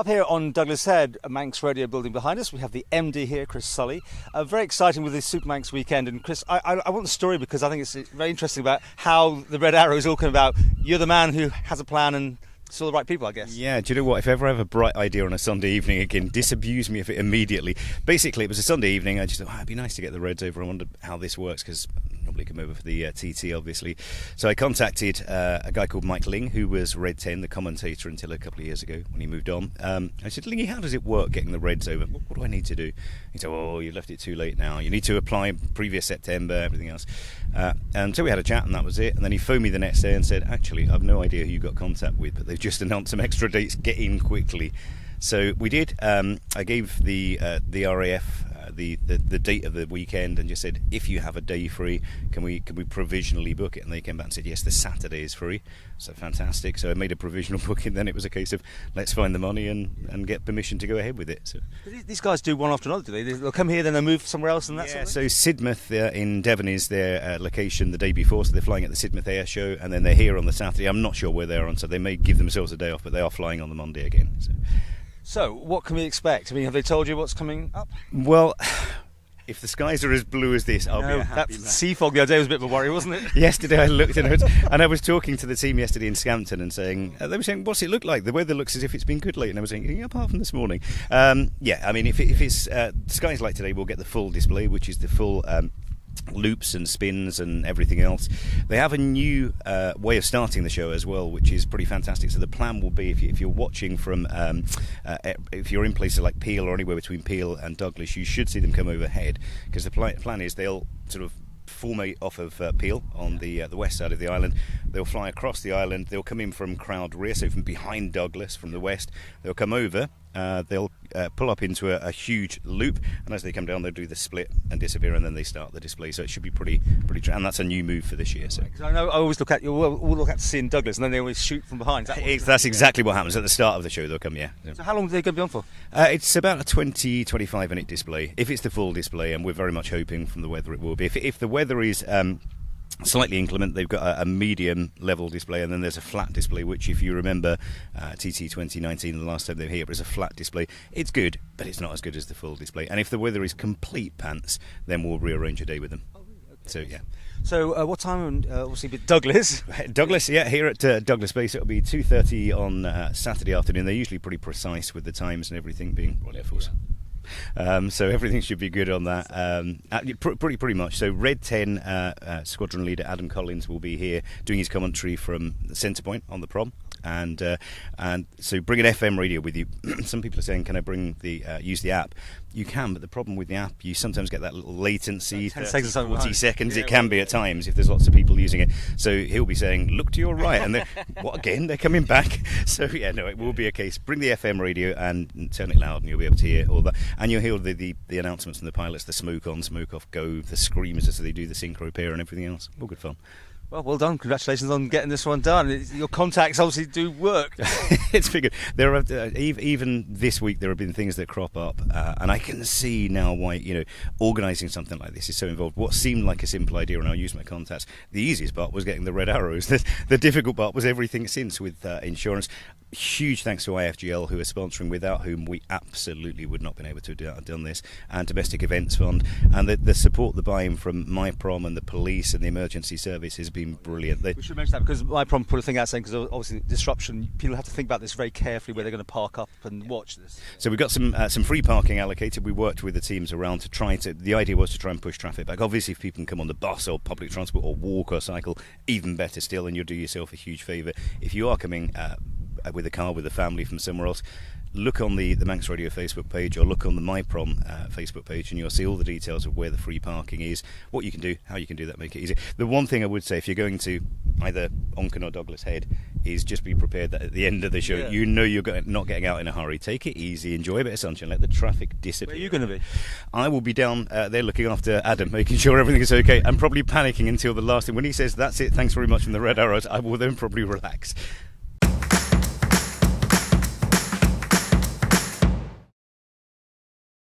Up here on Douglas Head, a Manx radio building behind us, we have the MD here, Chris Sully. Very exciting with this Super Manx weekend. And Chris, I want the story because I think it's very interesting about how the Red Arrows all came about. You're the man who has a plan and saw the right people, I guess. Yeah, do you know what? If ever I have a bright idea on a Sunday evening again, disabuse me of it immediately. Basically, it was a Sunday evening. I just thought, it'd be nice to get the Reds over. I wondered how this works because nobody come over for the TT, obviously. So I contacted a guy called Mike Ling, who was Red 10, the commentator until a couple of years ago when he moved on. I said, Lingy, how does it work getting the Reds over? What do I need to do? He said, oh, you left it too late now. You need to apply previous September, everything else. And so we had a chat and that was it. And then he phoned me the next day and said, actually, I've no idea who you got contact with, but they've just announced some extra dates. Get in quickly. So we did. I gave the RAF the date of the weekend and just said, if you have a day free, can we provisionally book it? And they came back and said, yes, the Saturday is free. So fantastic. So I made a provisional booking. Then it was a case of let's find the money and get permission to go ahead with it. So these guys do one after another, do they? They'll come here, then they'll move somewhere else, and that sort of thing? So Sidmouth in Devon is their location the day before, so they're flying at the Sidmouth Air Show, and then they're here on the Saturday. I'm not sure where they're on, so they may give themselves a day off, but they are flying on the Monday again. So what can we expect? I mean, have they told you what's coming up? Well, if the skies are as blue as this, I'll be a happy man. That sea fog the other day was a bit of a worry, wasn't it? Yesterday I looked at it, and I was talking to the team yesterday in Scampton and saying, they were saying, what's it look like? The weather looks as if it's been good lately. And I was saying, yeah, apart from this morning. Yeah, I mean, if it's skies like today, we'll get the full display, which is the full loops and spins and everything else. They have a new way of starting the show as well, which is pretty fantastic. So the plan will be, if you're watching from if you're in places like Peel or anywhere between Peel and Douglas, you should see them come overhead, because the plan is they'll sort of formate off of Peel on the west side of the island. They'll fly across the island. They'll come in from Crowd Rear, so from behind Douglas, from the west. They'll come over. They'll pull up into a huge loop, and as they come down, they'll do the split and disappear, and then they start the display. So it should be pretty. And that's a new move for this year. So I know I always look at to see in Douglas, and then they always shoot from behind. That's exactly what happens at the start of the show. They'll come, yeah. So how long do they go beyond for? It's about a 20-25 minute display. If it's the full display, and we're very much hoping from the weather it will be. If the weather is slightly inclement, they've got a medium level display, and then there's a flat display, which, if you remember TT 2019, the last time they were here, it was a flat display. It's good, but it's not as good as the full display. And if the weather is complete pants, then we'll rearrange a day with them. Oh, really? Okay. So yeah. So what time? Obviously, Douglas. Douglas, yeah, here at Douglas Base, it'll be 2:30 on Saturday afternoon. They're usually pretty precise with the times and everything, being Royal Air Force. So everything should be good on that. Pretty much. So Red 10 squadron leader Adam Collins will be here doing his commentary from the centre point on the prom. And so bring an FM radio with you. Some people are saying, can I bring use the app? You can, but the problem with the app, you sometimes get that little latency, 30, 40 seconds. Yeah, it can be at times if there's lots of people using it. So he'll be saying, look to your right, and what again? They're coming back. So yeah, no, it will be a case. Bring the FM radio and turn it loud, and you'll be able to hear all that. And you'll hear the announcements from the pilots, the smoke on, smoke off, go, the screams as they do the synchro pair and everything else. All good fun. Well done. Congratulations on getting this one done. Your contacts obviously do work. It's figured. There are even this week there have been things that crop up, and I can see now why organising something like this is so involved. What seemed like a simple idea, and I'll use my contacts. The easiest part was getting the red arrows. The difficult part was everything since with insurance. Huge thanks to IFGL, who are sponsoring, without whom we absolutely would not have been able to have done this, and Domestic Events Fund, and the support, the buy-in from My Prom and the police and the emergency service has been brilliant. We should mention that because My Prom put a thing out saying, because obviously disruption, people have to think about this very carefully where they're going to park up and watch this. So we've got some free parking allocated. We worked with the teams around the idea was to try and push traffic back. Obviously, if people can come on the bus or public transport or walk or cycle, even better still, and you'll do yourself a huge favour. If you are coming with a car with a family from somewhere else, look on the Manx Radio Facebook page or look on the My Prom Facebook page, and you'll see all the details of where the free parking is, what you can do, how you can do that, make it easy. The one thing I would say, if you're going to either Onken or Douglas Head, is just be prepared that at the end of the show, you're not getting out in a hurry. Take it easy, enjoy a bit of sunshine, let the traffic disappear. Where are you going to be? I will be down there looking after Adam, making sure everything is okay, and probably panicking until the last thing. When he says, that's it, thanks very much from the Red Arrows, I will then probably relax.